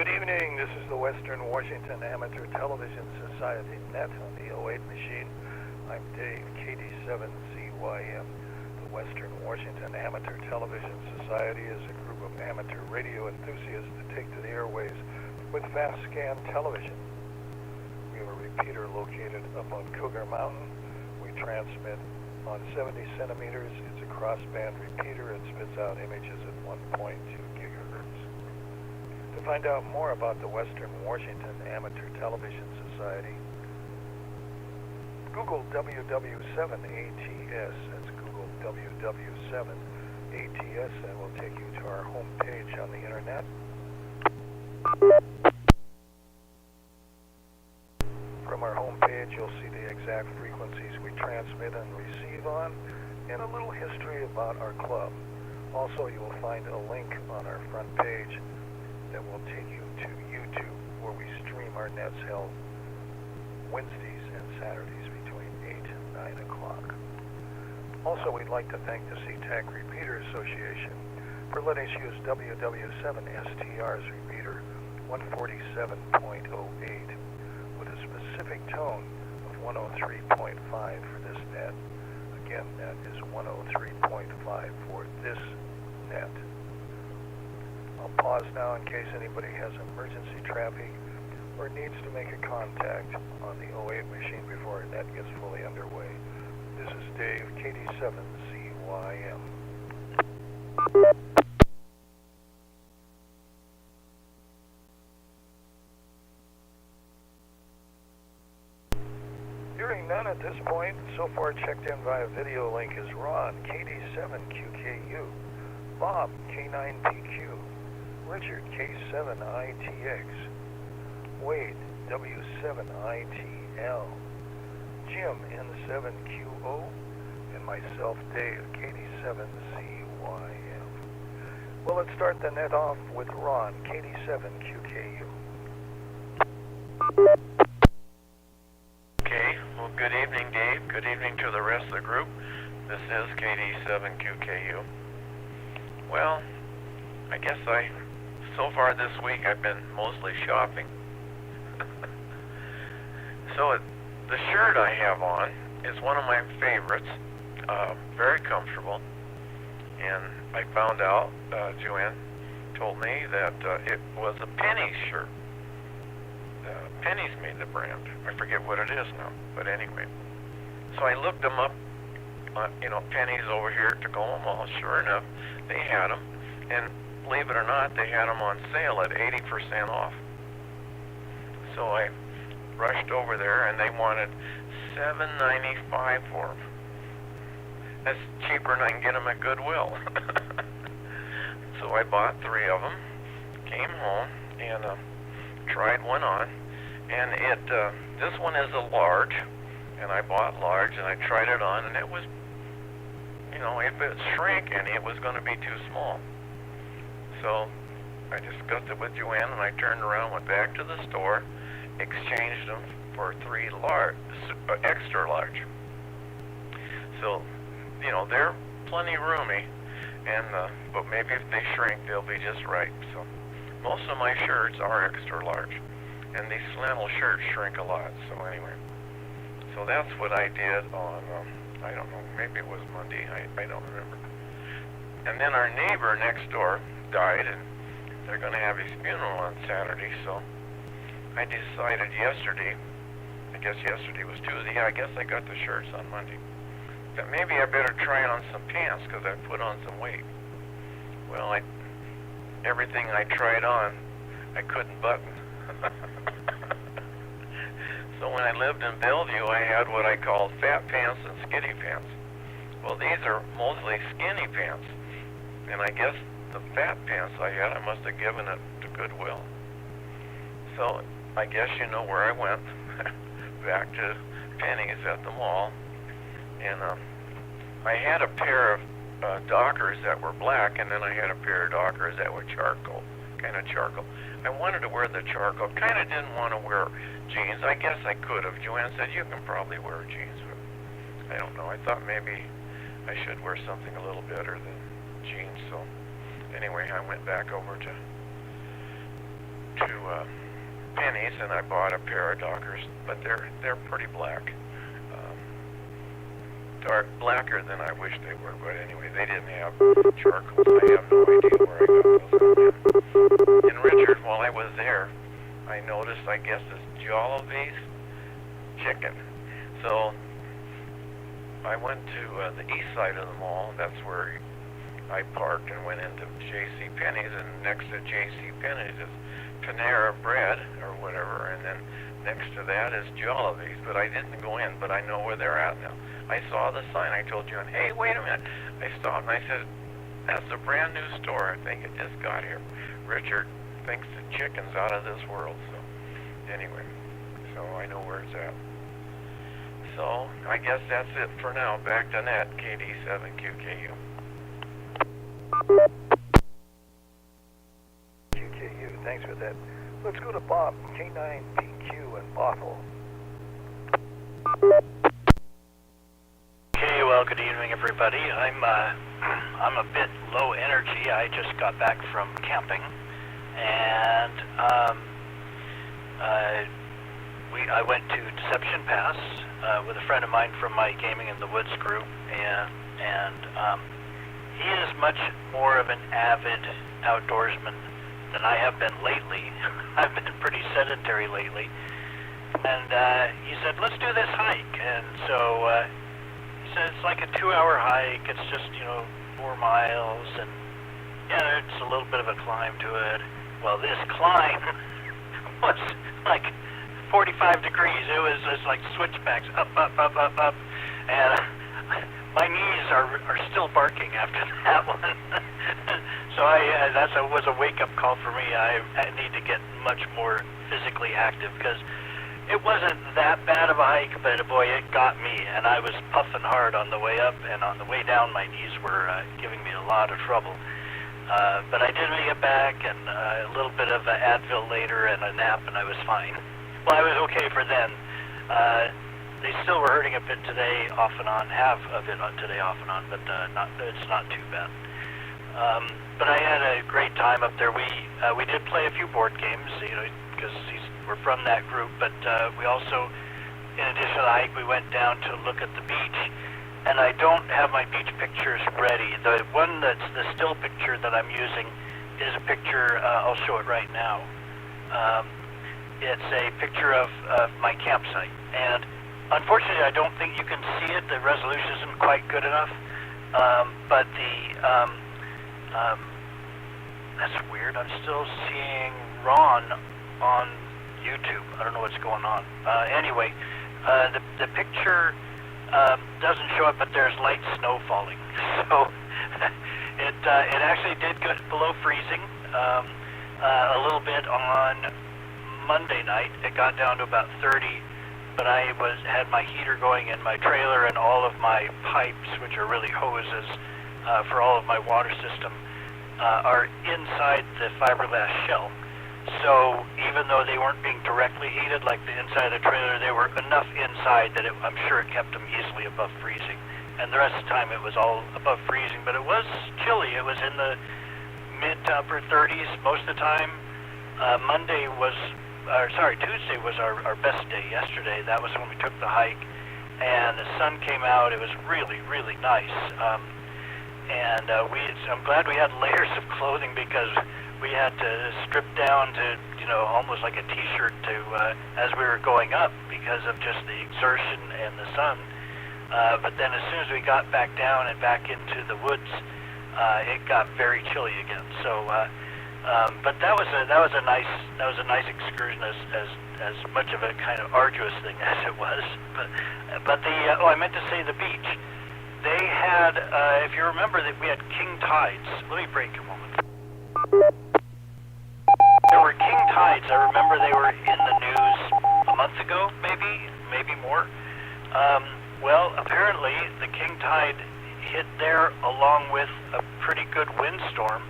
Good evening. This is the Western Washington Amateur Television Society Net on the 08 machine. I'm Dave, KD7CYM. The Western Washington Amateur Television Society is a group of amateur radio enthusiasts that take to the airways with fast scan television. We have a repeater located up on Cougar Mountain. We transmit on 70 centimeters. It's a crossband repeater. It spits out images at 1.2 gigahertz. To find out more about the Western Washington Amateur Television Society, Google WW7ATS. That's Google WW7ATS, and we'll take you to our home page on the internet. From our home page, you'll see the exact frequencies we transmit and receive on, and a little history about our club. Also, you will find a link on our front page that will take you to YouTube, where we stream our nets held Wednesdays and Saturdays between 8 and 9 o'clock. Also, we'd like to thank the SeaTac Repeater Association for letting us use WW7STR's repeater 147.08 with a specific tone of 103.5 for this net. Again, that is 103.5 for this net. I'll pause now in case anybody has emergency traffic or needs to make a contact on the 08 machine before our net gets fully underway. This is Dave, KD7CYM. at this point. So far checked in via video link is Ron, KD7QKU, Bob, K9PQ, Richard, K7ITX, Wade, W7ITL, Jim, N7QO, and myself, Dave, KD7CYM. Well, let's start the net off with Ron, KD7QKU. Okay, well, good evening, Dave. Good evening to the rest of the group. This is KD7QKU. Well, I guess so far this week I've been mostly shopping. So the shirt I have on is one of my favorites, very comfortable, and I found out, Joanne told me that it was a Penny's shirt. Penny's made the brand. I forget what it is now, but anyway. So I looked them up, Penny's over here at Tacoma Mall. Sure enough, they had them, and believe it or not, they had them on sale at 80% off. So I rushed over there, and they wanted $7.95 for them. That's cheaper than I can get them at Goodwill. So I bought 3 of them, came home, and tried one on. And this one is a large, and I bought large, and I tried it on, and it was, if it shrank any, it was going to be too small. So I discussed it with Joanne, and I turned around, went back to the store, exchanged them for 3 extra large. So, they're plenty roomy, and but maybe if they shrink, they'll be just right. So most of my shirts are extra large. And these flannel shirts shrink a lot, so anyway. So that's what I did on, I don't know, maybe it was Monday, I don't remember. And then our neighbor next door died, and they're going to have his funeral on Saturday, so I decided yesterday, I guess yesterday was Tuesday, I guess I got the shirts on Monday, that maybe I better try on some pants, because I put on some weight. Well, everything I tried on, I couldn't button. So when I lived in Bellevue, I had what I called fat pants and skinny pants. Well, these are mostly skinny pants. And I guess the fat pants I had, I must have given it to Goodwill. So I guess you know where I went, back to Penny's at the mall. And I had a pair of Dockers that were black, and then I had a pair of Dockers that were charcoal, kind of charcoal. I wanted to wear the charcoal, kind of didn't want to wear jeans. I guess I could have. Joanne said, you can probably wear jeans, but I don't know. I thought maybe I should wear something a little better than jeans. So anyway, I went back over to Penny's, and I bought a pair of Dockers, but they're pretty black. Dark blacker than I wish they were, but anyway, they didn't have charcoal. I have no idea where I got those. And Richard, while I was there, I noticed, I guess, this Jollibee's chicken. So I went to the east side of the mall. That's where I parked and went into J.C. Penney's, and next to J.C. Penney's is Panera Bread or whatever, and then next to that is Jollibee's. But I didn't go in, but I know where they're at now. I saw the sign. I told John, hey, wait a minute. I stopped and I said, that's a brand new store. I think it just got here. Richard thinks the chicken's out of this world. So anyway, so I know where it's at. So I guess that's it for now. Back to net, KD7QKU. QKU, thanks for that. Let's go to Bob, K9PQ and Bothell. Okay, well, good evening, everybody. I'm a bit low energy. I just got back from camping, and I went to Deception Pass with a friend of mine from my Gaming in the Woods group, and he is much more of an avid outdoorsman than I have been lately. I've been pretty sedentary lately, and he said, let's do this hike. And so he said it's like a 2-hour hike. It's just 4 miles, and yeah, it's a little bit of a climb to it. Well, this climb was like 45 degrees. It was just like switchbacks, up, and my knees are still barking after that one. So that was a wake-up call for me. I need to get much more physically active because it wasn't that bad of a hike, but boy, it got me, and I was puffing hard on the way up, and on the way down, my knees were giving me a lot of trouble. But I did make it back, and a little bit of Advil later, and a nap, and I was fine. Well, I was okay for then. They still were hurting a bit today, off and on, have a bit today, off and on, but it's not too bad. But I had a great time up there. We did play a few board games, because we're from that group, but we also, in addition to the hike, we went down to look at the beach, and I don't have my beach pictures ready. The one that's the still picture that I'm using is a picture, I'll show it right now. It's a picture of my campsite, and unfortunately I don't think you can see it. The resolution isn't quite good enough, but that's weird. I'm still seeing Ron on YouTube. I don't know what's going on. Anyway, the picture doesn't show it, but there's light snow falling. So it actually did go below freezing a little bit on Monday night. It got down to about 30, but I had my heater going in my trailer, and all of my pipes, which are really hoses for all of my water system, are inside the fiberglass shell. So even though they weren't being directly heated like the inside of the trailer, they were enough inside that I'm sure it kept them easily above freezing. And the rest of the time it was all above freezing, but it was chilly. It was in the mid to upper 30s most of the time. Tuesday was our best day yesterday. That was when we took the hike, and the sun came out. It was really, really nice. I'm glad we had layers of clothing because we had to strip down to, almost like a t-shirt as we were going up because of just the exertion and the sun. But then as soon as we got back down and back into the woods, it got very chilly again. So, but that was a nice excursion as much of a kind of arduous thing as it was. But I meant to say the beach. They had, if you remember, that we had king tides. Let me break a moment. There were king tides. I remember they were in the news a month ago, maybe more. Well, apparently the king tide hit there along with a pretty good windstorm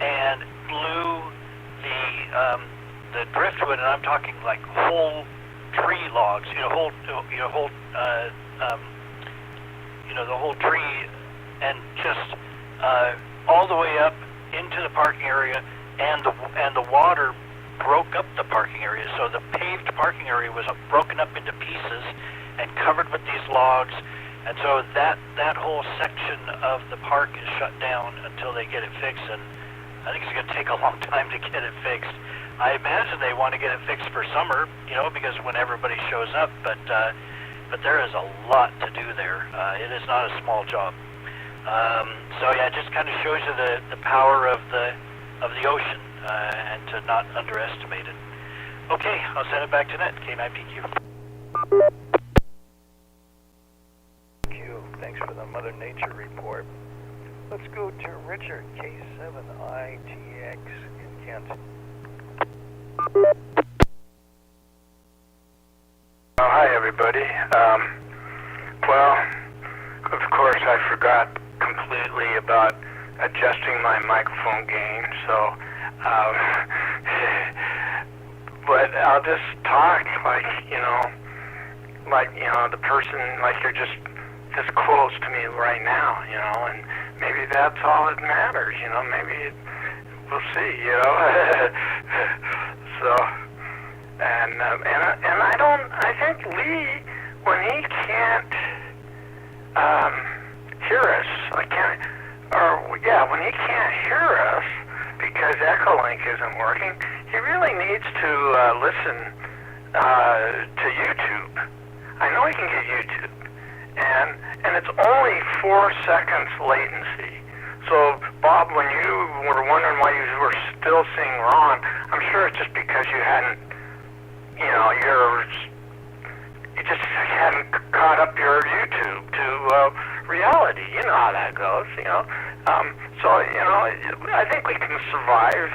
and blew the driftwood, and I'm talking like whole tree logs, the whole tree, and just all the way up into the parking area, and the water broke up the parking area. So the paved parking area was broken up into pieces and covered with these logs, and so that whole section of the park is shut down until they get it fixed, and I think it's going to take a long time to get it fixed. I imagine they want to get it fixed for summer, because when everybody shows up, but there is a lot to do there. It is not a small job. So yeah, it just kind of shows you the power of the ocean, and to not underestimate it. Okay, I'll send it back to Ned, K9PQ. Thank you. Thanks for the Mother Nature report. Let's go to Richard, K7ITX in Kent. Hi, everybody. Well, of course, I forgot completely about adjusting my microphone gain, so, but I'll just talk like the person, like you're just this close to me right now, and maybe that's all that matters, maybe we'll see, So, and I think Lee, when he can't hear us, when he can't hear us because Echolink isn't working, he really needs to listen to YouTube. I know he can get YouTube, and it's only 4 seconds latency. So, Bob, when you were wondering why you were still seeing Ron, I'm sure it's just because you hadn't you just haven't caught up your YouTube to reality. You know how that goes, So, I think we can survive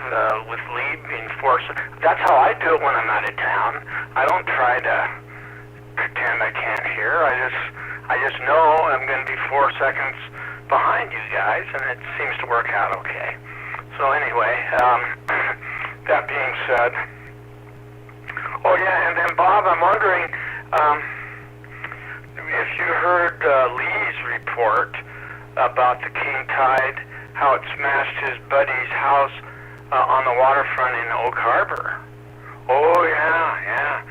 with Lee being forced. That's how I do it when I'm out of town. I don't try to pretend I can't hear. I just know I'm going to be 4 seconds behind you guys, and it seems to work out okay. So anyway, that being said, oh yeah, and then Bob, I'm wondering if you heard Lee's report about the king tide, how it smashed his buddy's house on the waterfront in Oak Harbor. Oh yeah.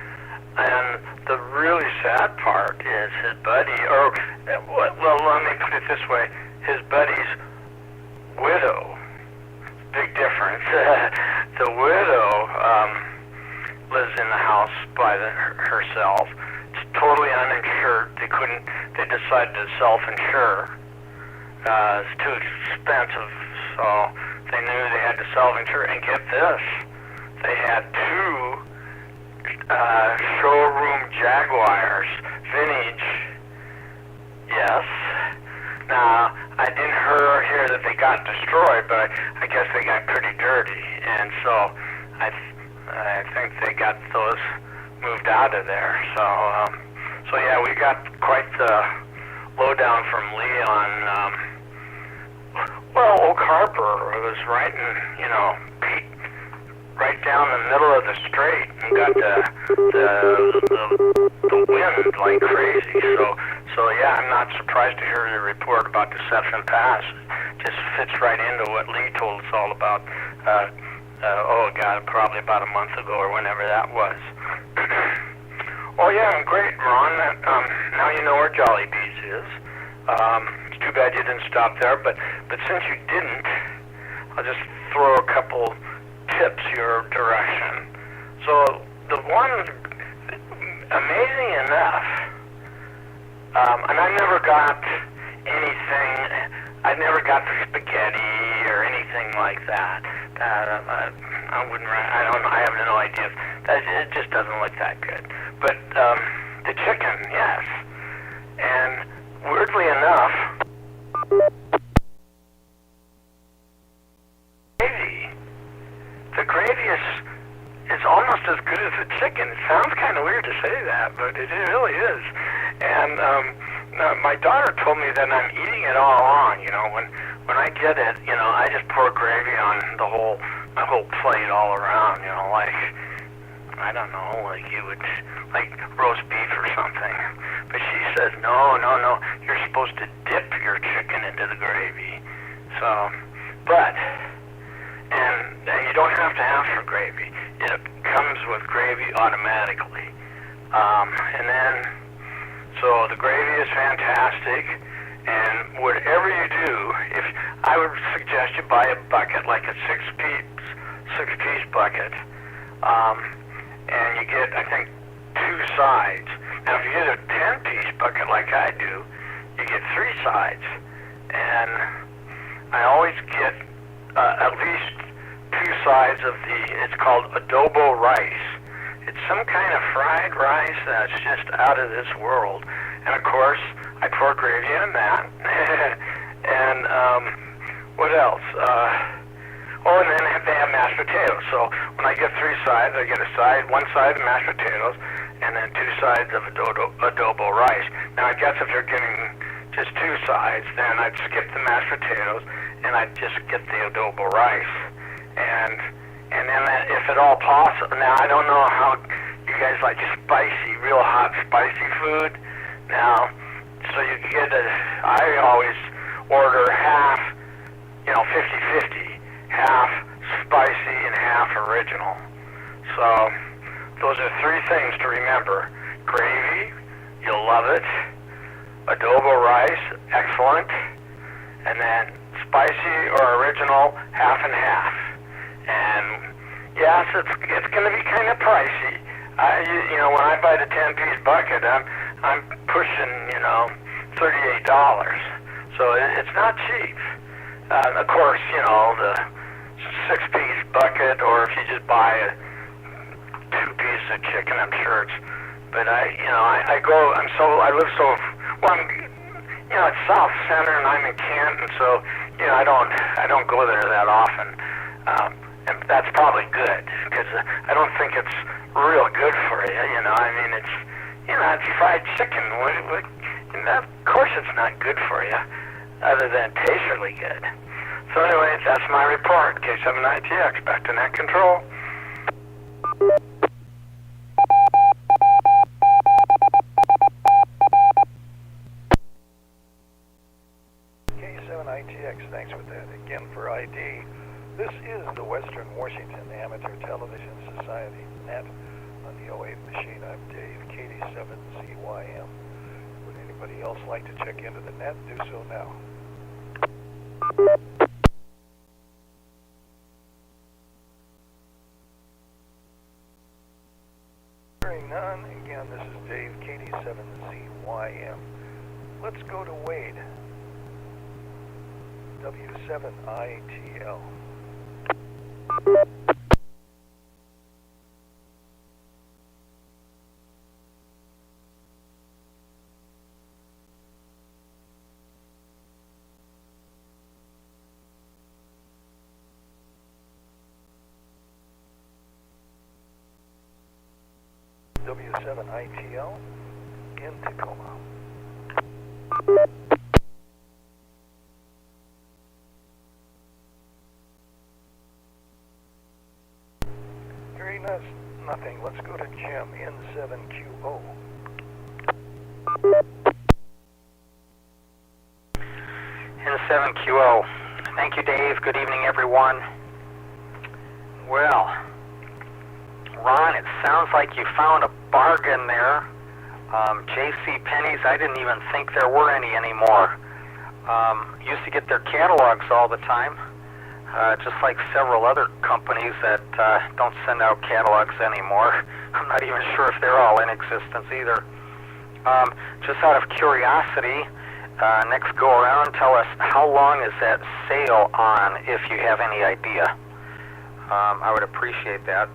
And the really sad part is his buddy, well, let me put it this way, his buddy's widow. Big difference. The widow lives in the house by herself. It's totally uninsured. They decided to self-insure. It's too expensive, so they knew they had to self-insure. And get this, they had 2 showroom Jaguars, vintage. Yes. Now, I didn't hear that they got destroyed, but I guess they got pretty dirty, and so I think they got those moved out of there. So yeah, we got quite the lowdown from Lee on. Oak Harbor was right in, right down the middle of the strait, and got the wind like crazy. So yeah, I'm not surprised to hear the report about Deception Pass. Just fits right into what Lee told us all about. Probably about a month ago or whenever that was. Oh yeah, great, Ron. Now you know where Jolly Bees is. It's too bad you didn't stop there, but since you didn't, I'll just throw a couple tips your direction. So the one, amazing enough, and I never got anything. I never got the spaghetti or anything like that. I wouldn't. I don't know. I have no idea. It just doesn't look that good. But the chicken, yes. And weirdly enough, the gravy is almost as good as the chicken. It sounds kind of weird to say that, but it really is. And my daughter told me that I'm eating it all on. When I get it, I just pour gravy on my whole plate all around. Like, I don't know, like you would, like roast beef or something. But she says, no, you're supposed to dip your chicken into the gravy. And you don't have to ask for gravy. It comes with gravy automatically. So the gravy is fantastic, and whatever you do, I would suggest you buy a bucket, like a six-piece bucket, and you get, I think, 2 sides. Now, if you get a 10-piece bucket like I do, you get 3 sides, and I always get at least 2 sides of it's called adobo rice. It's some kind of fried rice that's just out of this world. And of course, I pour gravy on that. And what else? And then they have mashed potatoes. So when I get 3 sides, I get one side of mashed potatoes, and then 2 sides of adobo rice. Now I guess if you're getting just 2 sides, then I'd skip the mashed potatoes, and I'd just get the adobo rice. And then if at all possible, now I don't know how you guys like spicy, real hot spicy food. Now, so you get I always order half, 50-50, half spicy and half original. So those are 3 things to remember. Gravy, you'll love it. Adobo rice, excellent. And then spicy or original, half and half. And yes, it's going to be kind of pricey. When I buy the 10-piece bucket, I'm pushing $38. So it's not cheap. Of course, the 6-piece bucket, or if you just buy a 2-piece a chicken, I'm sure it's, but I live so, well, it's South Center and I'm in Canton, so, I don't go there that often. And that's probably good, because I don't think it's real good for you, it's fried chicken. Of course it's not good for you, other than it tastes really good. So anyway, that's my report. K7ITX, back to net control. K7ITX, thanks for that. Again, for ID, this is the Western Washington Amateur Television Society net on the 08 machine. I'm Dave, KD7CYM. Would anybody else like to check into the net? Do so now. Hearing none, again, this is Dave, KD7CYM. Let's go to Wade, W7ATS. W7ITL in Tacoma. Hearing us, nothing. Let's go to Jim, N7QO. N7QO. Thank you, Dave. Good evening, everyone. Well, Ron, it sounds like you found a bargain there. J.C. Penney's, I didn't even think there were any anymore. Used to get their catalogs all the time, just like several other companies that don't send out catalogs anymore. I'm not even sure if they're all in existence either. Just out of curiosity, next go around, tell us how long is that sale on, if you have any idea. I would appreciate that.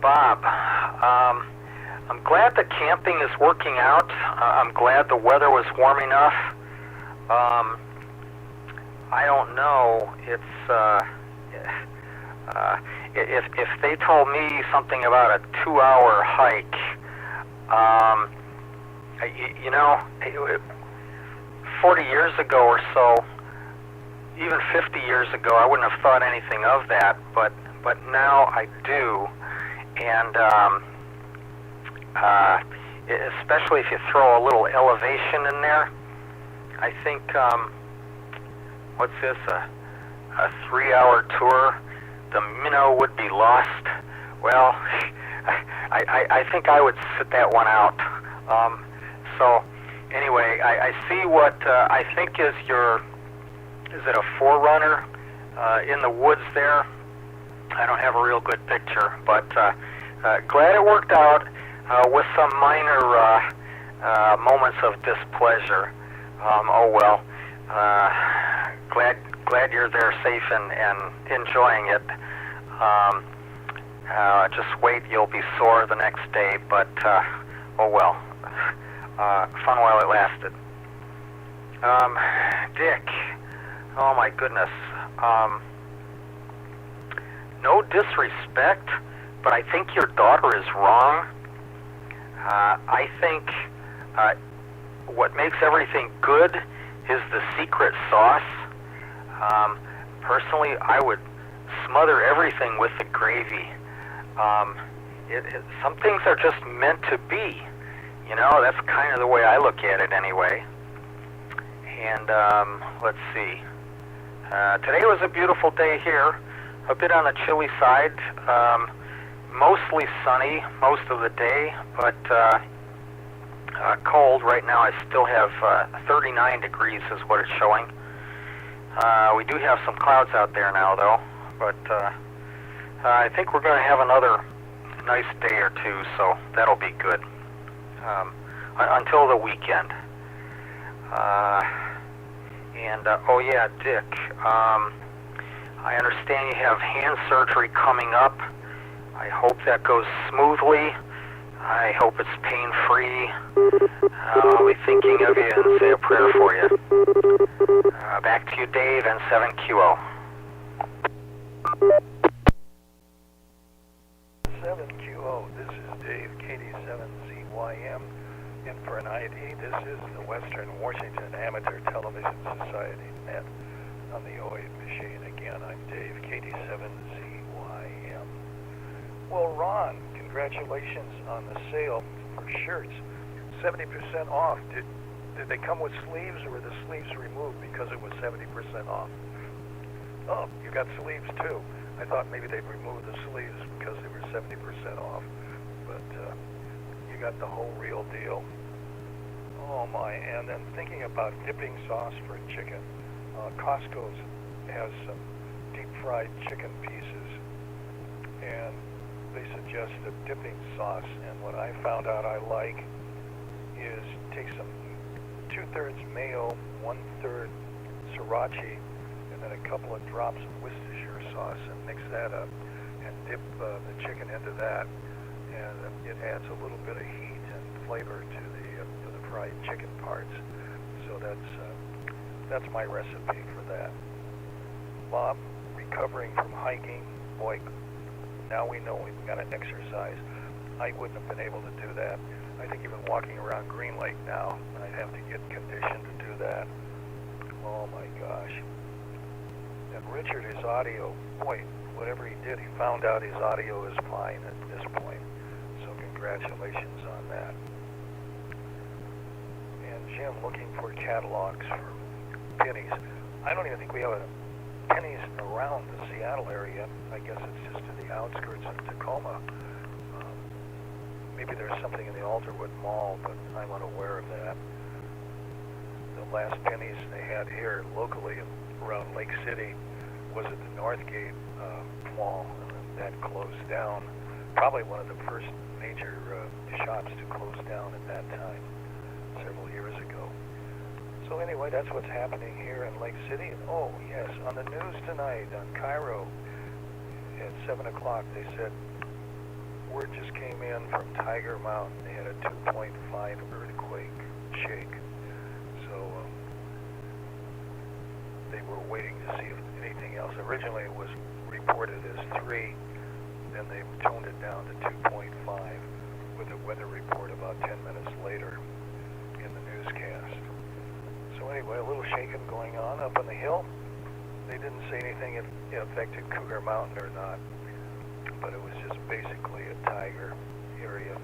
Bob, I'm glad the camping is working out. I'm glad the weather was warm enough. I don't know. If they told me something about a 2-hour hike, 40 years ago or so, even 50 years ago, I wouldn't have thought anything of that, but now I do, and especially if you throw a little elevation in there. I think, what's this, a 3-hour tour, the minnow would be lost. Well, I think I would sit that one out. So anyway, I see what I think is it a Forerunner in the woods there? I don't have a real good picture, but glad it worked out with some minor moments of displeasure. Oh well, glad you're there safe and enjoying it. Just wait, you'll be sore the next day, but oh well, fun while it lasted. Dick, oh my goodness. No disrespect, but I think your daughter is wrong. I think what makes everything good is the secret sauce. Personally, I would smother everything with the gravy. Some things are just meant to be. That's kind of the way I look at it anyway. And let's see. Today was a beautiful day here. A bit on the chilly side. Mostly sunny most of the day, but cold. Right now I still have 39 degrees is what it's showing. We do have some clouds out there now though, but I think we're going to have another nice day or two, so that'll be good until the weekend. Oh yeah, Dick, I understand you have hand surgery coming up. I hope that goes smoothly. I hope it's pain-free. I'll be thinking of you and say a prayer for you. Back to you, Dave, and 7QO. 7QO, this is Dave, KD7CYM, in for an ID. This is the Western Washington Amateur Television Society net on the 08 machine. Again, I'm Dave, KD7CYM. Well, Ron, congratulations on the sale for shirts. 70% off. Did they come with sleeves, or were the sleeves removed because it was 70% off? Oh, you got sleeves too. I thought maybe they'd remove the sleeves because they were 70% off, but you got the whole real deal. Oh my, and then thinking about dipping sauce for chicken. Costco's has some deep fried chicken pieces, and they suggest a dipping sauce, and what I found out I like is take some 2/3 mayo, 1/3 sriracha, and then a couple of drops of Worcestershire sauce, and mix that up and dip the chicken into that, and it adds a little bit of heat and flavor to the fried chicken parts. So that's my recipe for that. Bob, recovering from hiking, boy, now we know we've got to exercise. I wouldn't have been able to do that. I think even walking around Green Lake now, I'd have to get conditioned to do that. Oh my gosh. And Richard, his audio, boy, whatever he did, he found out his audio is fine at this point. So congratulations on that. And Jim, looking for catalogs for pennies. I don't even think we have a pennies around the Seattle area. I guess it's just to the outskirts of Tacoma. Maybe there's something in the Alderwood Mall, but I'm unaware of that. The last pennies they had here locally around Lake City was at the Northgate Mall, and that closed down. Probably one of the first major shops to close down at that time, several years ago. So anyway, that's what's happening here in Lake City. And oh yes, on the news tonight on Cairo at 7 o'clock, they said word just came in from Tiger Mountain. They had a 2.5 earthquake shake. So they were waiting to see if anything else. Originally it was reported as 3, then they toned it down to 2.5 with a weather report about 10 minutes later in the newscast. So anyway, a little shaking going on up on the hill. They didn't say anything if it affected Cougar Mountain or not, but it was just basically a Tiger area,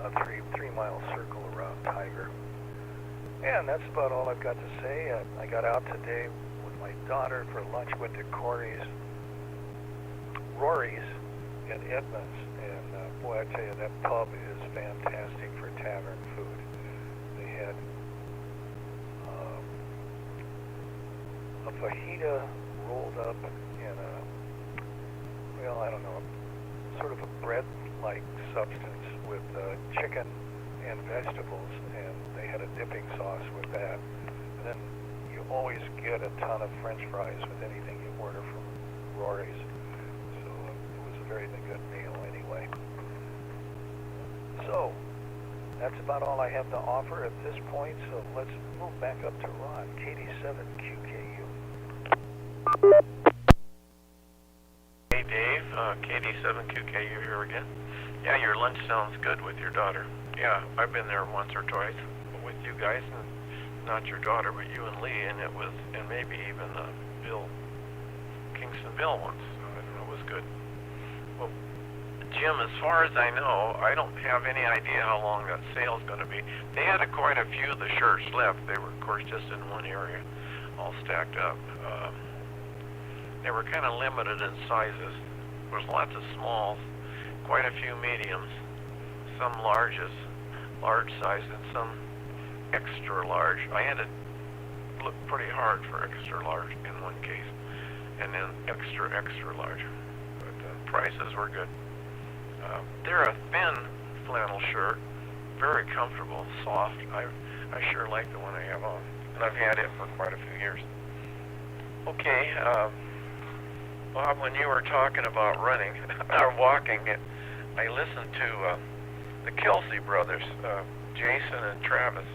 a 3-mile circle around Tiger. And that's about all I've got to say. I got out today with my daughter for lunch, went to Rory's in Edmonds, and boy, I tell you, that pub is fantastic for tavern food. They had a fajita rolled up in well, I don't know, sort of a bread-like substance with chicken and vegetables, and they had a dipping sauce with that. And then you always get a ton of French fries with anything you order from Rory's. So it was a very good meal anyway. So that's about all I have to offer at this point, so let's move back up to Ron, KD7QKU. Hey Dave, KD7QKU here again. Yeah, your lunch sounds good with your daughter. Yeah, I've been there once or twice with you guys, and not your daughter, but you and Lee, and maybe even Kingston Bill once. It was good. Well, Jim, as far as I know, I don't have any idea how long that sale's going to be. They had quite a few of the shirts left. They were, of course, just in one area, all stacked up. They were kind of limited in sizes. There was lots of smalls, quite a few mediums, some larges, large size, and some extra large. I had to look pretty hard for extra large in one case, and then extra large. But prices were good. They're a thin flannel shirt, very comfortable, soft. I sure like the one I have on, and I've had it for quite a few years. Okay, Bob, when you were talking about running or walking, I listened to the Kelsey brothers, Jason and Travis,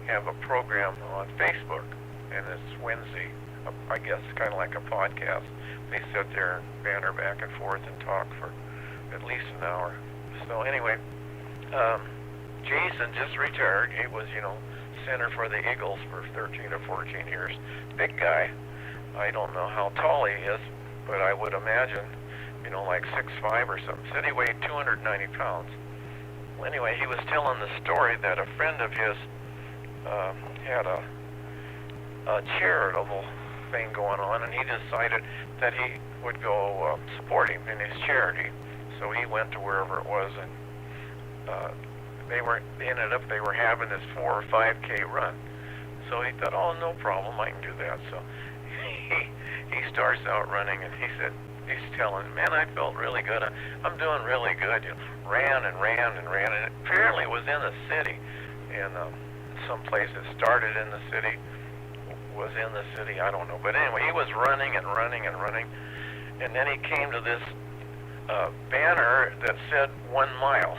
have a program on Facebook, and it's Wednesday. I guess kind of like a podcast. They sit there and banter back and forth and talk for at least an hour. So anyway, Jason just retired. He was, center for the Eagles for 13 or 14 years. Big guy. I don't know how tall he is, but I would imagine, like 6'5" or something. Said he weighed 290 pounds. Well, anyway, he was telling the story that a friend of his had a charitable thing going on, and he decided that he would go support him in his charity. So he went to wherever it was, and they were having this 4 or 5K run. So he thought, oh, no problem, I can do that. So he starts out running, and he's telling, man, I felt really good. I'm doing really good. Ran and ran and ran, and apparently it was in the city, and someplace that started in the city was in the city. I don't know, but anyway, he was running and running and running, and then he came to this banner that said 1 mile.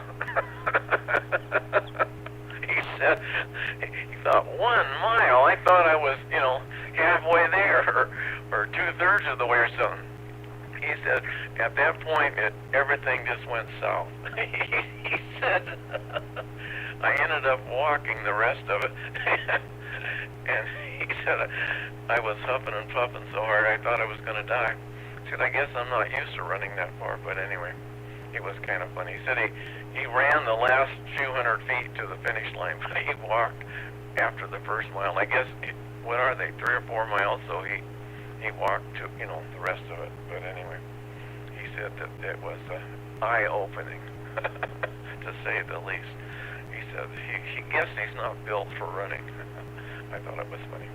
He thought, 1 mile? I thought I was, halfway there or 2/3 of the way or something. He said, at that point, everything just went south. He said, I ended up walking the rest of it. And he said, I was huffing and puffing so hard I thought I was going to die. He said, I guess I'm not used to running that far, but anyway, it was kind of funny. He said he ran the last few hundred feet to the finish line, but he walked after the first mile. I guess, what are they, 3 or 4 miles? So he walked to, the rest of it. But anyway, he said that it was eye-opening, to say the least. He said he guessed he's not built for running. I thought it was funny.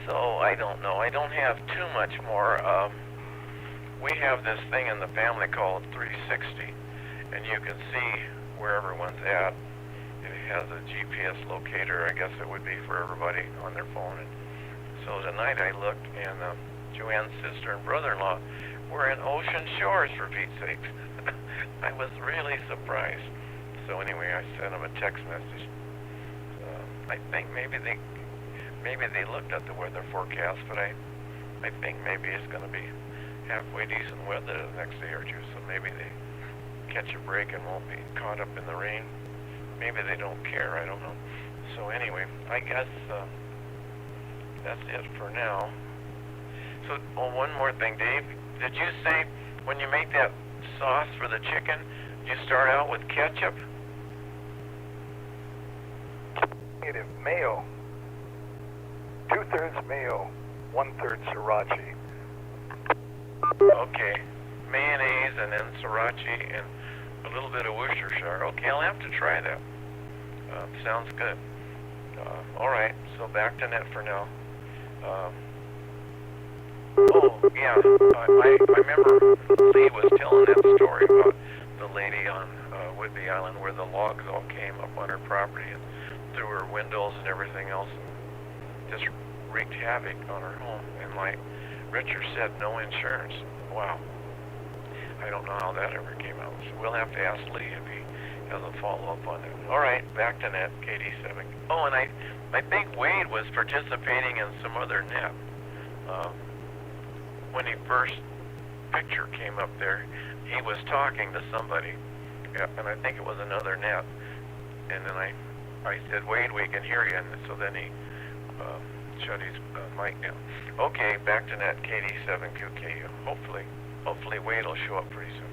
So I don't know. I don't have too much more. We have this thing in the family called 360, and you can see where everyone's at. It has a GPS locator. I guess it would be for everybody on their phone. And so tonight I looked, and Joanne's sister and brother-in-law were in Ocean Shores, for Pete's sake. I was really surprised. So anyway, I sent them a text message. I think maybe they looked at the weather forecast, but I think maybe it's going to be halfway decent weather the next day or two. So maybe they catch a break and won't be caught up in the rain. Maybe they don't care. I don't know. So anyway, I guess that's it for now. So, one more thing, Dave. Did you say when you make that sauce for the chicken, you start out with ketchup? Negative mayo. 2/3 mayo, 1/3 sriracha. Okay. Mayonnaise and then sriracha and a little bit of Worcestershire. Okay, I'll have to try that. Sounds good. All right, so back to net for now. Oh, yeah, I remember Lee was telling that story about the lady on Whidbey Island where the logs all came up on her property and through her windows and everything else, and just wreaked havoc on her home. And like Richard said, no insurance. Wow. I don't know how that ever came out. So we'll have to ask Lee if he has a follow-up on that. All right, back to net, KD7. Oh, and I think Wade was participating in some other net. When he first picture came up there, he was talking to somebody, and I think it was another net. And then I said, Wade, we can hear you. And so then he shut his mic down. Okay, back to net, KD7QKU. Hopefully Wade will show up pretty soon.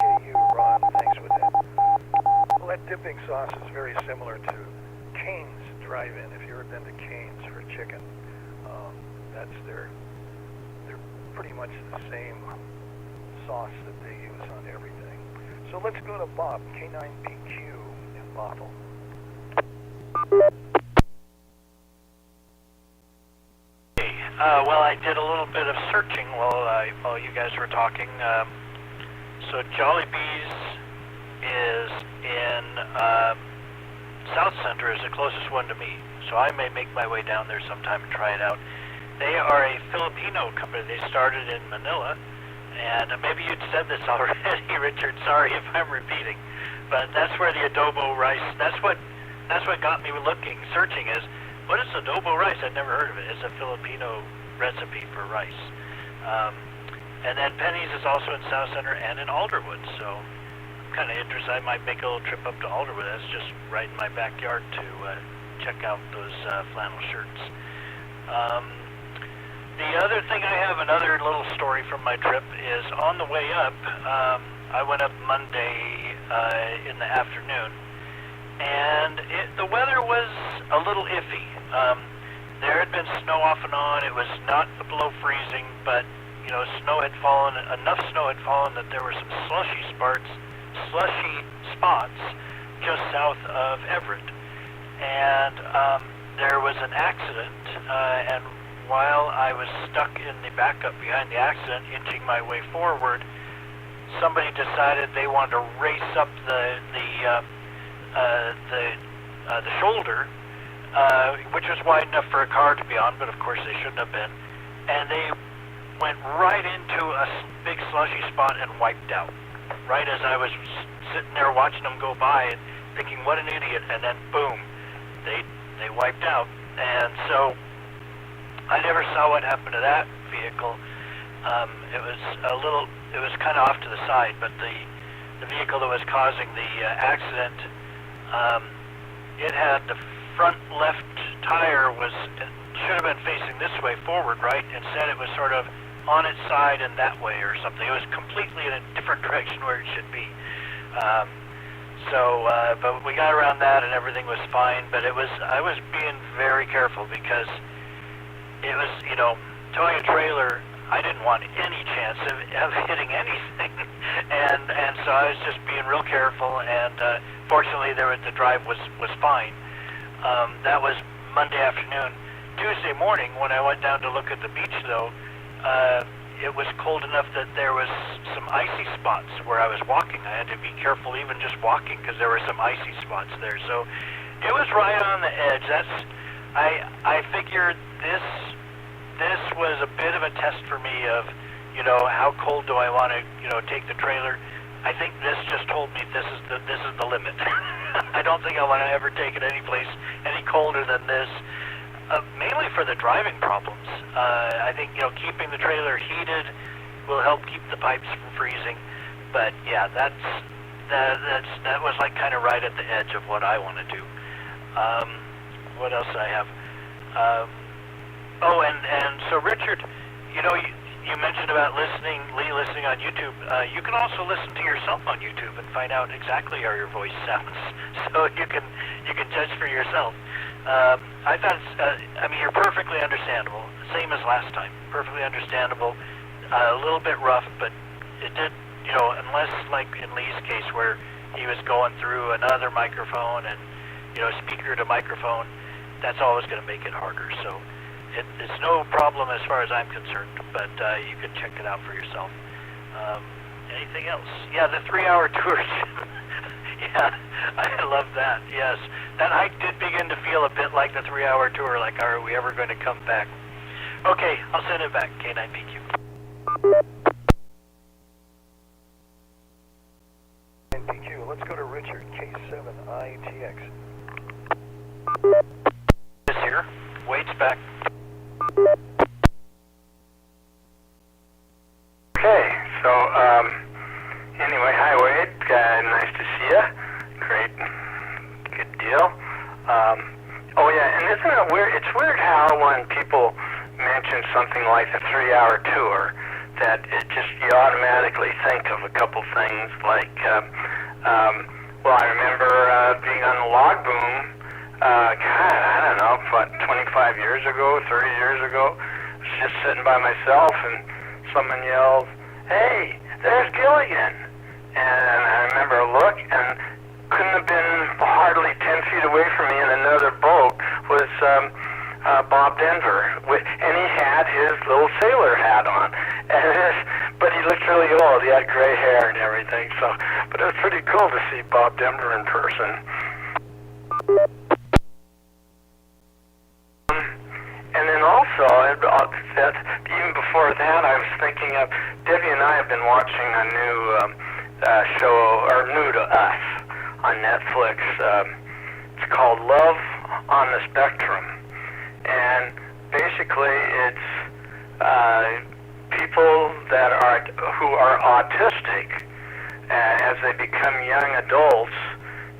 KU, Ron, thanks for that. Well, that dipping sauce is very similar to Cane's Drive-In. If you've ever been to Cane's for chicken, they're pretty much the same sauce that they use on everything. So let's go to Bob, K9BQ in Bottle. Well, I did a little bit of searching while you guys were talking. So Jollibee's is in South Center, is the closest one to me. So I may make my way down there sometime and try it out. They are a Filipino company. They started in Manila, and maybe you'd said this already, Richard. Sorry if I'm repeating, but that's where the adobo rice. That's what got me searching is what is adobo rice? I'd never heard of it. It's a Filipino recipe for rice. And then Penny's is also in South Center and in Alderwood, so I'm kind of interested. I might make a little trip up to Alderwood. That's just right in my backyard to check out those flannel shirts. The other thing I have, another little story from my trip, is on the way up, I went up Monday in the afternoon, and the weather was a little iffy. There had been snow off and on. It was not below freezing, but enough snow had fallen that there were some slushy spots just south of Everett. And there was an accident, and while I was stuck in the backup behind the accident, inching my way forward, somebody decided they wanted to race up the shoulder, which was wide enough for a car to be on, but of course they shouldn't have been. And they went right into a big slushy spot and wiped out. Right as I was sitting there watching them go by and thinking, what an idiot, and then boom, they wiped out. And so I never saw what happened to that vehicle. It was kind of off to the side, but the vehicle that was causing the accident, it had the front left tire should have been facing this way forward, right? Instead it was sort of on its side and that way or something. It was completely in a different direction where it should be. But we got around that and everything was fine, but I was being very careful because it was, towing a trailer, I didn't want any chance of hitting anything. and so I was just being real careful, and fortunately the drive was fine. That was Monday afternoon. Tuesday morning, when I went down to look at the beach, though, it was cold enough that there was some icy spots where I was walking. I had to be careful even just walking because there were some icy spots there. So it was right on the edge. I figured this was a bit of a test for me of, how cold do I want to, take the trailer. I think this just told me this is the limit. I don't think I want to ever take it any place any colder than this. Mainly for the driving problems. I think keeping the trailer heated will help keep the pipes from freezing. But yeah, that was like kind of right at the edge of what I want to do. What else did I have? And so Richard, you mentioned about listening on YouTube. You can also listen to yourself on YouTube and find out exactly how your voice sounds. So you can judge for yourself. I thought you're perfectly understandable, same as last time. Perfectly understandable, a little bit rough, but it did, unless like in Lee's case where he was going through another microphone and, speaker to microphone, that's always going to make it harder. So it's no problem as far as I'm concerned, but you can check it out for yourself. Anything else? Yeah, the 3-hour tours. Yeah, I love that, yes. That hike did begin to feel a bit like the 3-hour tour, like are we ever going to come back? Okay, I'll send it back, K9PQ. NPQ, let's go to Richard, K7ATS. This here, Wade's back. Okay, so, anyway, hi Wade, nice to see you. Great, good deal. Oh yeah, and isn't it weird? It's weird how when people mention something like a 3-hour tour, that you automatically think of a couple things like, well, I remember being on the log boom, God, I don't know, what, 25 years ago, 30 years ago. I was just sitting by myself and someone yelled, "Hey, there's Gilligan!" And I remember a look, and couldn't have been hardly 10 feet away from me in another boat was Bob Denver, and he had his little sailor hat on, but he looked really old. He had gray hair and everything. So, but it was pretty cool to see Bob Denver in person. And then also, that even before that, I was thinking of Debbie and I have been watching a new show, or new to us, on Netflix. It's called Love on the Spectrum, and basically it's people that who are autistic as they become young adults,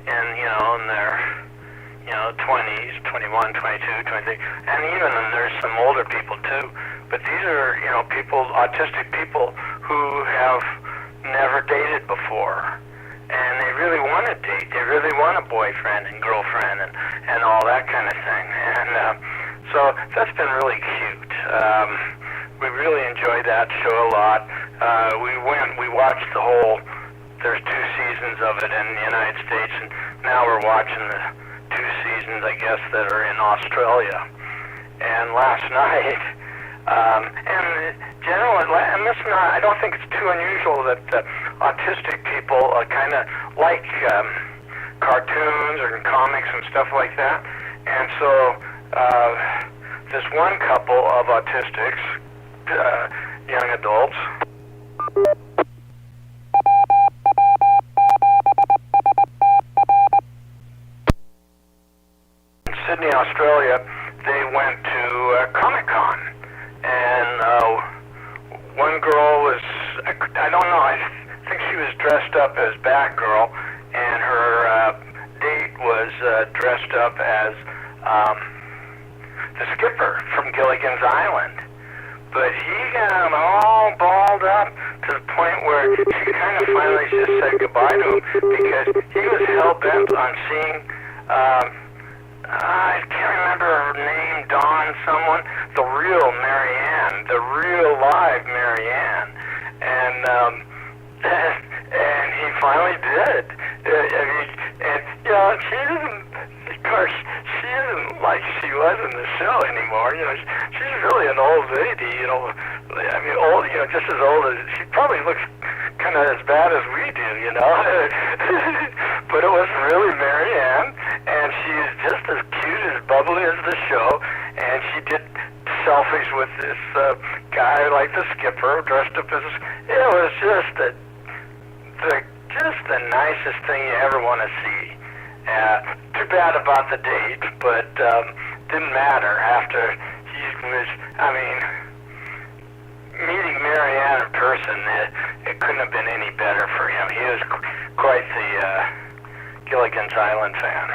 and in their 20s, 21, 22, 23, and even there's some older people too. But these are people, autistic people who have never dated before, and they really want to date. They really want a boyfriend and girlfriend and all that kind of thing. And so that's been really cute. We really enjoyed that show a lot. We watched the whole. There's 2 seasons of it in the United States, and now we're watching the 2 seasons, I guess, that are in Australia. And last night, and generally, and I don't think it's too unusual that autistic people kind of like cartoons or comics and stuff like that. And so this one couple of autistics, young adults, Sydney, Australia, they went to Comic-Con, and one girl was, I don't know, I think she was dressed up as Batgirl, and her date was dressed up as the skipper from Gilligan's Island. But he got all balled up to the point where she kind of finally just said goodbye to him, because he was hell-bent on seeing I can't remember her name, Dawn someone, the real Marianne, the real live Marianne. And he finally did. She isn't, of course, she isn't like she was in the show anymore. She's really an old lady, old, just as old as, she probably looks kind of as bad as we do, But it was really Marianne, and she's just as cute, as bubbly as the show, and she did selfies with this guy like the skipper, dressed up as it was just the nicest thing you ever want to see. Too bad about the date, but didn't matter after he was, meeting Marianne in person, it couldn't have been any better for him. He was quite the Gilligan's Island fan.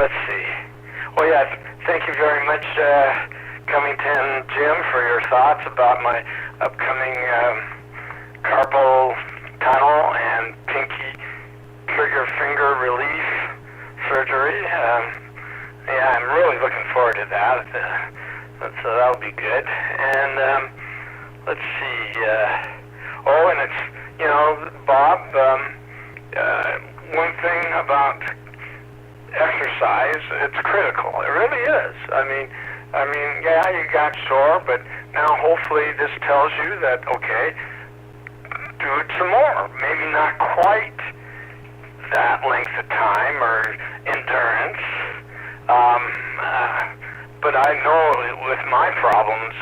Let's see. Well, yeah, thank you very much, Cummington Jim, for your thoughts about my upcoming carpal tunnel and pinky trigger finger relief surgery. Yeah, I'm really looking forward to that. So that'll be good. And let's see. And it's, Bob, one thing about exercise, it's critical. It really is. Yeah, you got sore, but now hopefully this tells you that, okay, do it some more. Maybe not quite that length of time or endurance. But I know with my problems,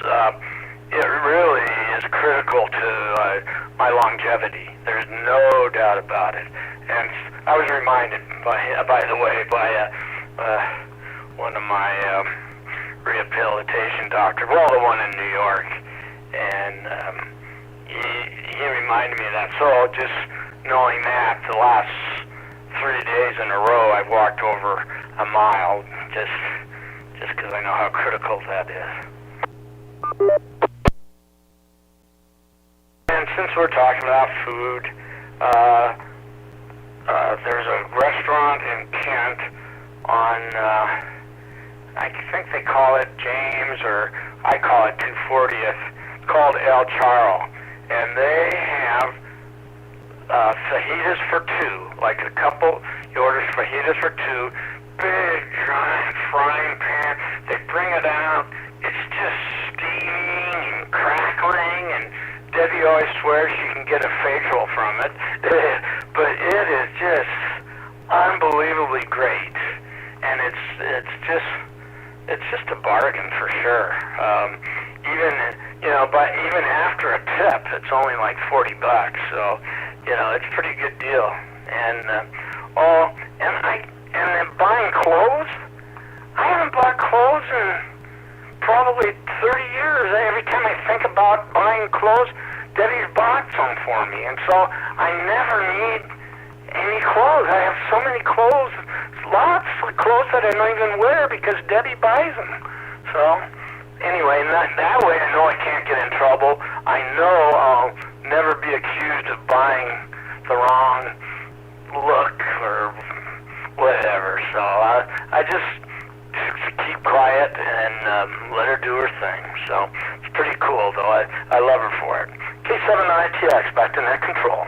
it really is critical to my longevity. There's no doubt about it. And I was reminded, by the way, by one of my rehabilitation doctors, well, the one in New York, and he reminded me of that. So just knowing that, the last 3 days in a row, I've walked over a mile, just because I know how critical that is. And since we're talking about food, there's a restaurant in Kent on, I think they call it James, or I call it 240th, called El Charro. And they have fajitas for 2, like a couple, you order fajitas for 2, big giant frying pan, they bring it out, it's just steaming and crackling, and Debbie always swears she can get a facial from it, but it is just unbelievably great, and it's it's just a bargain for sure. But even after a tip, it's only like $40. So, it's a pretty good deal. And and then buying clothes. I haven't bought clothes in probably 30 years. Every time I think about buying clothes, Debbie's bought some for me, and so I never need any clothes. I have so many clothes, lots of clothes that I don't even wear because Debbie buys them. So anyway, that way I know I can't get in trouble. I know I'll never be accused of buying the wrong look or whatever. So I just keep quiet and let her do her thing. So it's pretty cool, though. I love her for it. K7ITX, back to net control.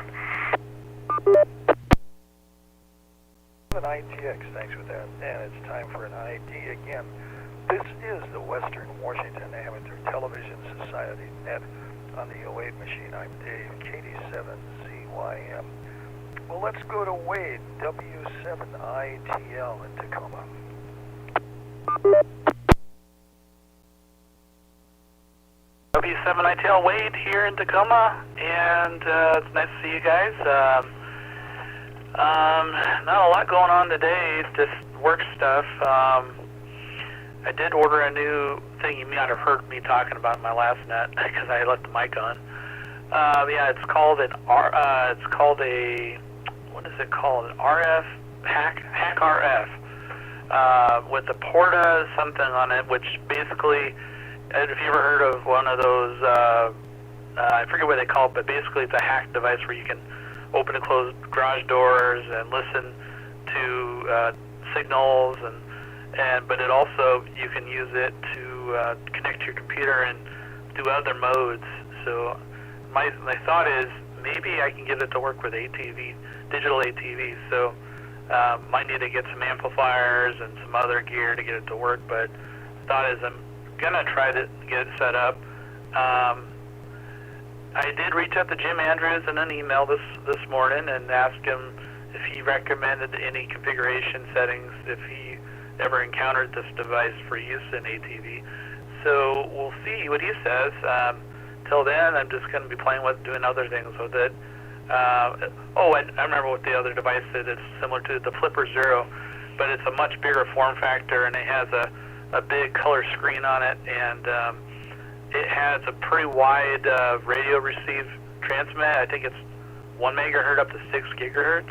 ITX, thanks for that. And it's time for an ID again. This is the Western Washington Amateur Television Society net on the 08 machine. I'm Dave, KD7CYM. Well, let's go to Wade, W7ITL in Tacoma. W7ITL Wade here in Tacoma, and it's nice to see you guys. Not a lot going on today, just work stuff. I did order a new thing you might have heard me talking about in my last net because I left the mic on. Yeah, it's called an what is it called? An RF hack RF with the Porta something on it, which basically, have you ever heard of one of those? I forget what they call it, but basically it's a hack device where you can open and close garage doors and listen to signals, but it also, you can use it to connect to your computer and do other modes. So my thought is maybe I can get it to work with ATV, digital ATV. So might need to get some amplifiers and some other gear to get it to work, but the thought is I'm gonna try to get it set up. I did reach out to Jim Andrews in an email this morning and asked him if he recommended any configuration settings if he ever encountered this device for use in ATV. So we'll see what he says. Till then, I'm just going to be playing with doing other things with it. I remember what the other device is. It's similar to the Flipper Zero, but it's a much bigger form factor, and it has a big color screen on it, and it has a pretty wide radio receive transmit. I think it's 1 megahertz up to 6 gigahertz,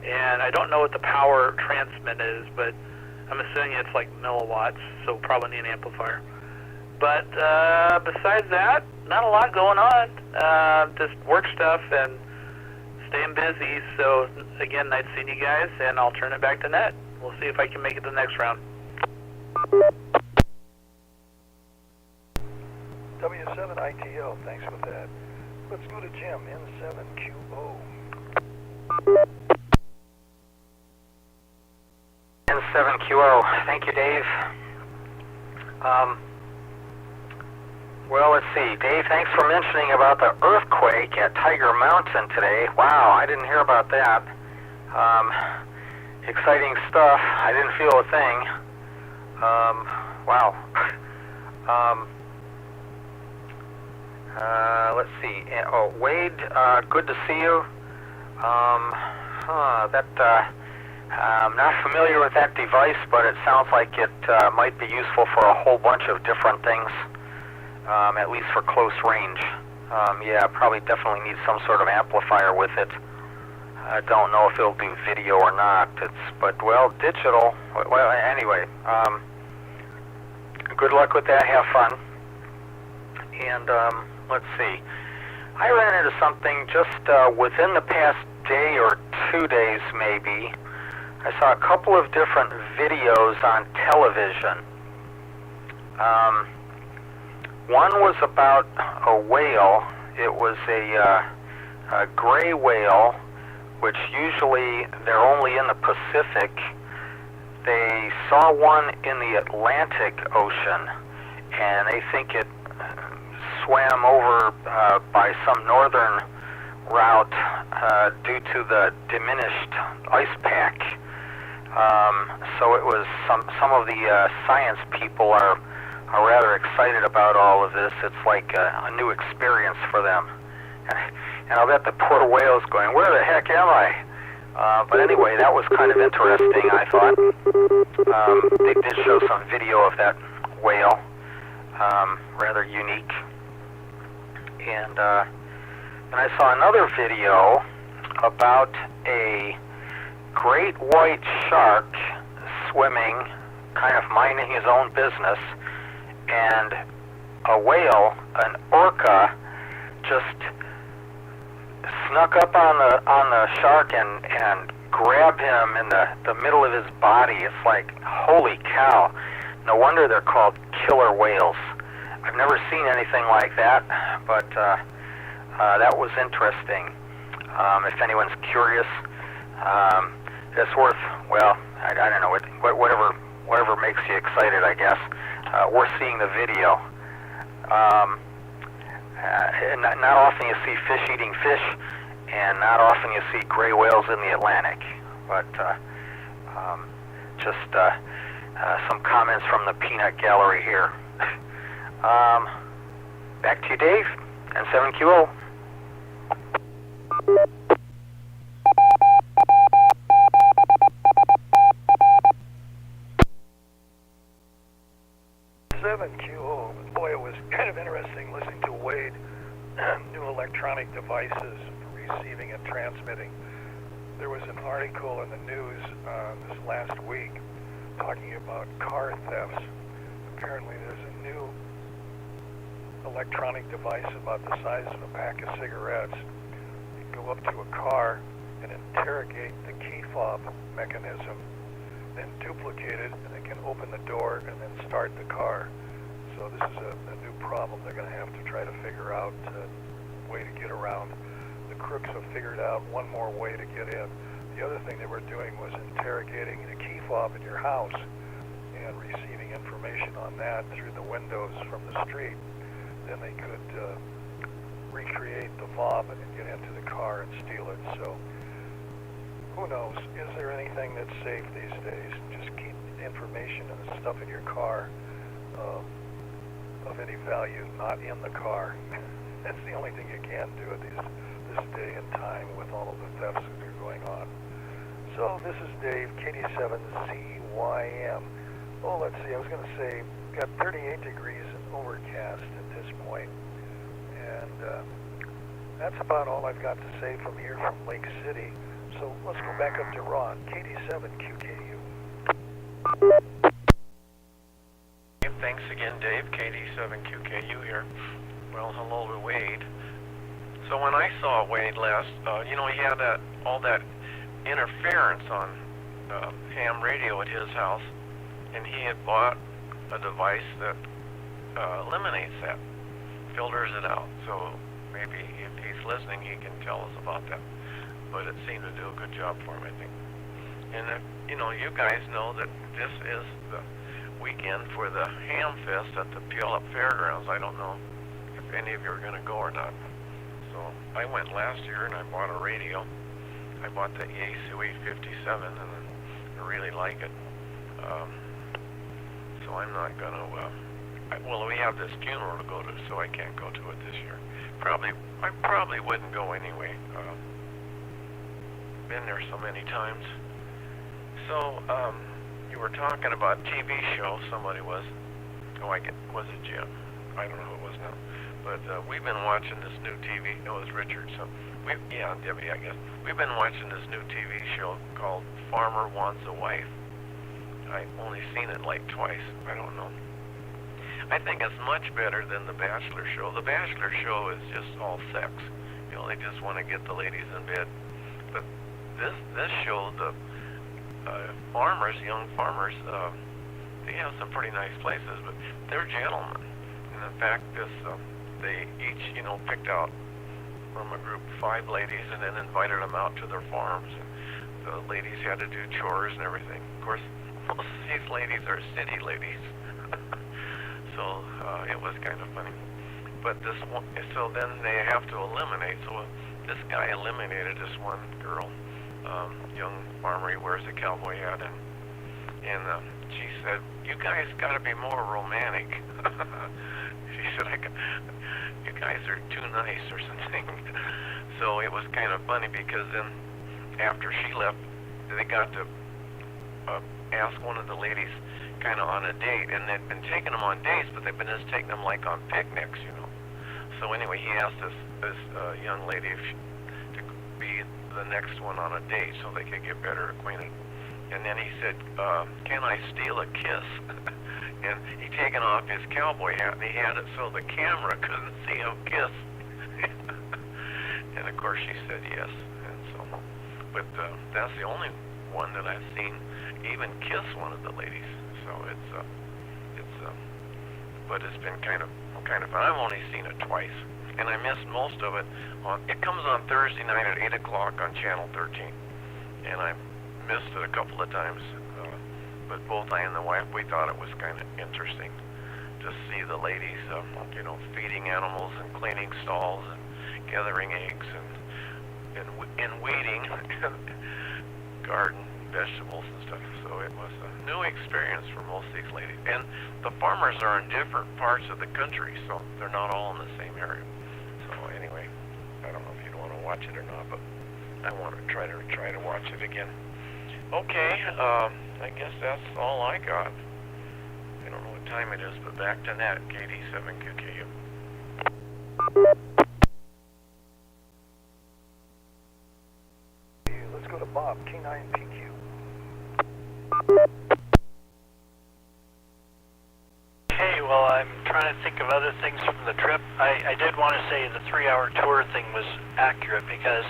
and I don't know what the power transmit is, but I'm assuming it's like milliwatts, so probably need an amplifier. But besides that, not a lot going on. Just work stuff and staying busy. So again, nice seeing you guys, and I'll turn it back to net. We'll see if I can make it to the next round. W7ITL, thanks for that. Let's go to Jim, N7QO. N7QO, thank you, Dave. Well, let's see. Dave, thanks for mentioning about the earthquake at Tiger Mountain today. Wow, I didn't hear about that. Exciting stuff. I didn't feel a thing. Wow. Let's see. Wade, good to see you. I'm not familiar with that device, but it sounds like it might be useful for a whole bunch of different things, at least for close range. Yeah, probably definitely need some sort of amplifier with it. I don't know if it'll do video or not. But digital. Well, anyway, good luck with that. Have fun. And let's see. I ran into something just within the past day or 2 days, maybe. I saw a couple of different videos on television. One was about a whale. It was a gray whale, which usually they're only in the Pacific. They saw one in the Atlantic Ocean, and they think it swam over by some northern route due to the diminished ice pack. So it was some of the science people are rather excited about all of this. It's like a new experience for them. And I'll bet the poor whale's going, where the heck am I? But anyway, that was kind of interesting, I thought. They did show some video of that whale, rather unique. And I saw another video about a great white shark swimming, kind of minding his own business, and a whale, an orca, just snuck up on the shark and grabbed him in the middle of his body. It's like, holy cow. No wonder they're called killer whales. I've never seen anything like that, but that was interesting. If anyone's curious, it's worth, well, I don't know, whatever makes you excited, I guess. Worth seeing the video. Not often you see fish eating fish, and not often you see gray whales in the Atlantic. But just some comments from the peanut gallery here. Back to you, Dave, and 7QO. Boy, it was kind of interesting listening to Wade. New electronic devices receiving and transmitting. There was an article in the news this last week talking about car thefts. Apparently there's a new electronic device about the size of a pack of cigarettes. You go up to a car and interrogate the key fob mechanism, then duplicate it, and it can open the door and then start the car. So this is a new problem they're going to have to try to figure out a way to get around. The crooks have figured out one more way to get in. The other thing they were doing was interrogating the key fob in your house and receiving information on that through the windows from the street. Then they could recreate the fob and get into the car and steal it. So who knows? Is there anything that's safe these days? Just keep information and the stuff in your car of any value not in the car. That's the only thing you can do at this day and time with all of the thefts that are going on. So this is Dave, KD7CYM. Oh, let's see, I was going to say, got 38 degrees and overcast at this point. And that's about all I've got to say from here from Lake City. So let's go back up to Ron, KD7QKU. Thanks again, Dave. KD7QKU here. Well, hello to Wade. So when I saw Wade last, he had all that interference on ham radio at his house, and he had bought a device that eliminates that, filters it out. So maybe if he's listening, he can tell us about that. But it seemed to do a good job for him, I think. And you guys know that this is the weekend for the Ham Fest at the Puyallup Fairgrounds. I don't know if any of you are going to go or not. So I went last year and I bought a radio. I bought the Yaesu 857 and I really like it. So I'm not going to, we have this funeral to go to, so I can't go to it this year. I probably wouldn't go anyway. Been there so many times. So, you were talking about TV show. Somebody was, was it Jim? I don't know who it was now. But we've been watching this new TV. No, it was Richard. So, Debbie, I guess. We've been watching this new TV show called Farmer Wants a Wife. I've only seen it like twice. I don't know. I think it's much better than The Bachelor show. The Bachelor show is just all sex. They just want to get the ladies in bed. But this show, the young farmers, they have some pretty nice places, but they're gentlemen. And in fact, they each, picked out from a group 5 ladies and then invited them out to their farms. The ladies had to do chores and everything. Of course, most of these ladies are city ladies. So it was kind of funny. But so then they have to eliminate. So this guy eliminated this one girl, young farmer. He wears a cowboy hat, and she said, "You guys got to be more romantic." She said, "You guys are too nice," or something. So it was kind of funny because then after she left, they got to ask one of the ladies kind of on a date, and they'd been taking them on dates, but they've been just taking them like on picnics, you know. So anyway, he asked this young lady if she, to be the next one on a date so they could get better acquainted. And then he said, "Can I steal a kiss?" And he'd taken off his cowboy hat, and he had it so the camera couldn't see him kiss. And of course she said yes. And so, but that's the only one that I've seen even kiss one of the ladies. So but it's been kind of fun. I've only seen it twice, and I missed most of it. It comes on Thursday night at 8 o'clock on Channel 13, and I missed it a couple of times. But both I and the wife, we thought it was kind of interesting to see the ladies, you know, feeding animals and cleaning stalls and gathering eggs and weeding garden vegetables and stuff. So it was a new experience for most of these ladies. And the farmers are in different parts of the country, so they're not all in the same area. So anyway, I don't know if you'd want to watch it or not, but I want to try to watch it again. Okay, I guess that's all I got. I don't know what time it is, but back to net, KD7QKU. Let's go to Bob, K9PQ. Okay, well, I'm trying to think of other things from the trip. I did want to say the 3-hour tour thing was accurate because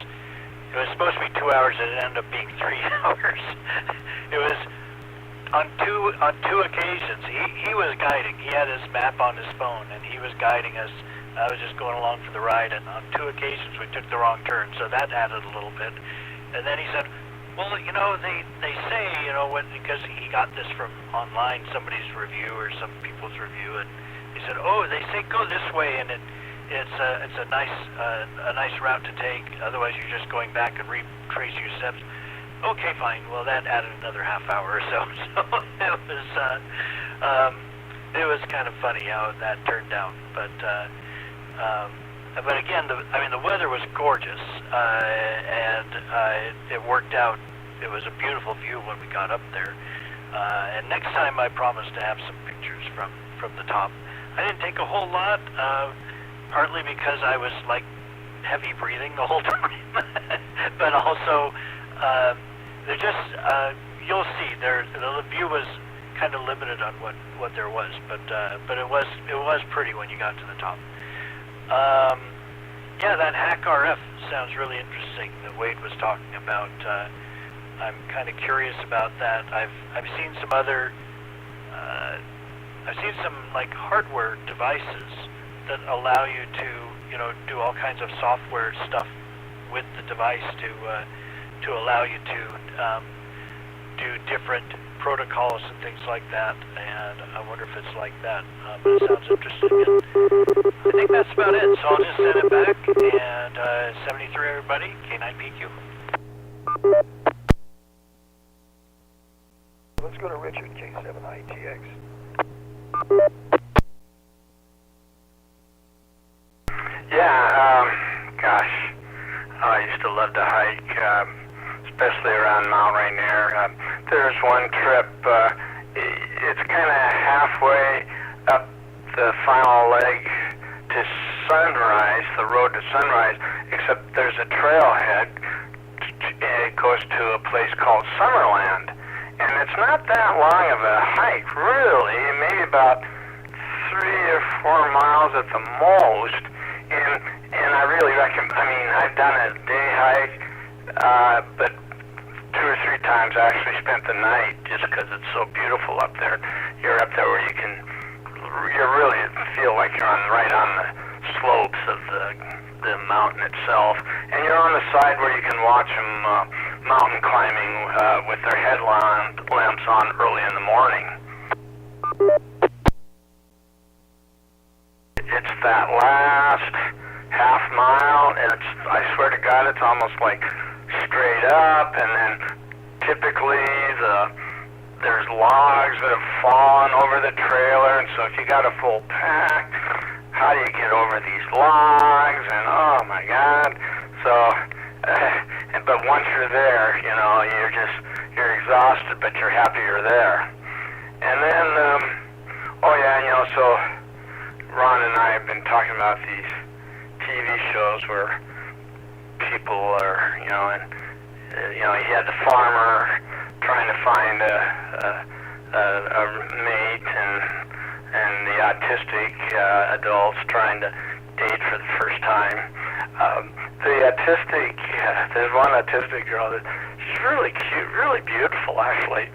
it was supposed to be 2 hours and it ended up being 3 hours. It was on two occasions. He was guiding. He had his map on his phone and he was guiding us. I was just going along for the ride, and on 2 occasions we took the wrong turn, so that added a little bit. And then he said, well, you know, they say, you know, because he got this from online, somebody's review or some people's review, and he said, oh, they say go this way, and it's a nice route to take. Otherwise, you're just going back and retrace your steps. Okay, fine. Well, that added another half hour or so. So it was kind of funny how that turned out. But again, the weather was gorgeous, and it worked out. It was a beautiful view when we got up there. And next time, I promise to have some pictures from the top. I didn't take a whole lot, partly because I was like heavy breathing the whole time, but also you'll see the view was kind of limited on what there was, but it was pretty when you got to the top. Yeah, that Hack RF sounds really interesting that Wade was talking about. I'm kind of curious about that. I've seen some other like hardware devices that allow you to, you know, do all kinds of software stuff with the device to allow you to do different protocols and things like that, and I wonder if it's like that, but it sounds interesting, and I think that's about it, so I'll just send it back, and 73 everybody, K9PQ. Let's go to Richard, K7ITX. Yeah, gosh, I used to love to hike, especially around Mount Rainier. There's one trip, it's kind of halfway up the final leg to Sunrise, the road to Sunrise, except there's a trailhead. It goes to a place called Summerland, and it's not that long of a hike, really, maybe about 3 or 4 miles at the most, and I really recommend, I mean, I've done a day hike, but 2 or 3 times I actually spent the night just because it's so beautiful up there. You're up there where you really feel like you're right on the slopes of the mountain itself, and you're on the side where you can watch them mountain climbing with their headlamps on early in the morning. It's that last half mile, and I swear to God, it's almost like straight up, and then typically there's logs that have fallen over the trailer, and so if you got a full pack, how do you get over these logs? And oh my God! So, but once you're there, you know, you're exhausted, but you're happy you're there. And then, oh yeah, you know, so Ron and I have been talking about these TV shows where people are, you know, and you know, he had the farmer trying to find a mate, and the autistic adults trying to date for the first time. There's one autistic girl that she's really cute, really beautiful actually,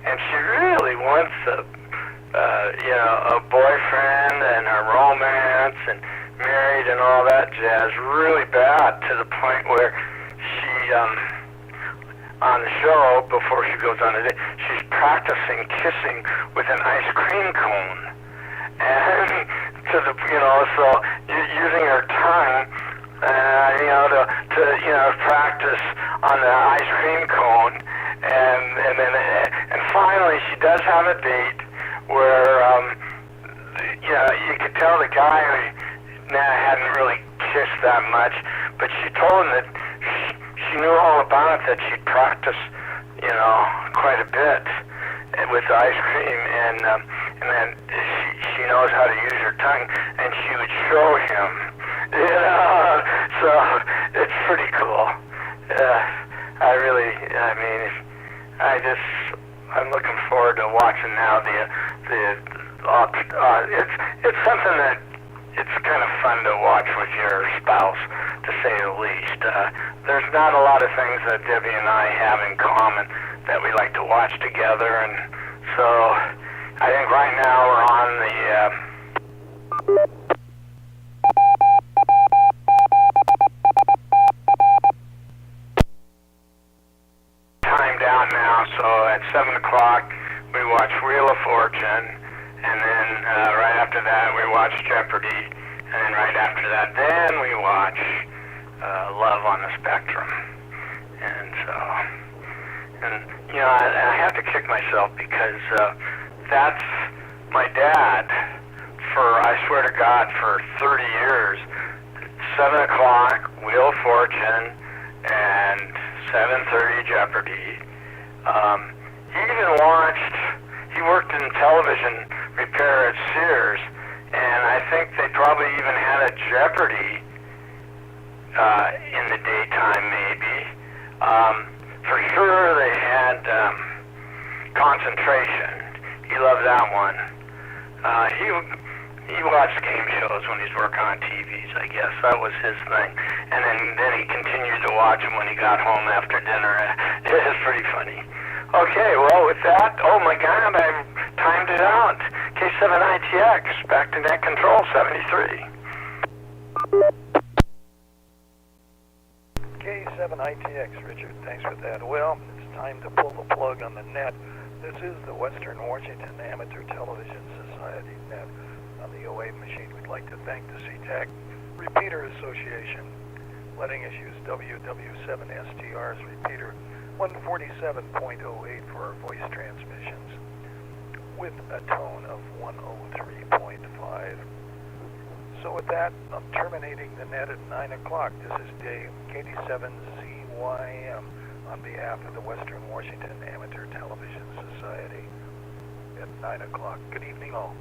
and she really wants you know, a boyfriend and a romance and married and all that jazz really bad, to the point where she on the show, before she goes on a date, she's practicing kissing with an ice cream cone, and to the, you know, so using her tongue, you know, to you know, practice on the ice cream cone, and finally she does have a date where you know, you could tell the guy hadn't really kissed that much, but she told him that she knew all about it, that she'd practiced, you know, quite a bit with the ice cream, and then she knows how to use her tongue, and she would show him, you know, so it's pretty cool. I'm looking forward to watching now it's something that it's kind of fun to watch with your spouse, to say the least. There's not a lot of things that Debbie and I have in common that we like to watch together, and so I think right now we're on the time down now, so at 7 o'clock we watch Wheel of Fortune, and then right after that we watch Jeopardy, and then right after that then we watch Love on the Spectrum. And so, and you know, I have to kick myself because that's my dad for, I swear to God, for 30 years. 7 o'clock Wheel of Fortune and 7:30 Jeopardy. He even he worked in television repair at Sears, and I think they probably even had a Jeopardy in the daytime, maybe. For sure they had Concentration. He loved that one. He watched game shows when he's working on TVs, I guess. That was his thing. And then he continued to watch them when he got home after dinner. It was pretty funny. Okay, well, with that, oh my God, I've timed it out. K7ITX, back to net control, 73. K7ITX, Richard, thanks for that. Well, it's time to pull the plug on the net. This is the Western Washington Amateur Television Society net. On the 08 machine, we'd like to thank the SeaTac Repeater Association, letting us use WW7STR's repeater 147.08 for our voice transmissions, with a tone of 103.5. So with that, I'm terminating the net at 9 o'clock. This is Dave, KD7ZYM, on behalf of the Western Washington Amateur Television Society at 9 o'clock. Good evening all.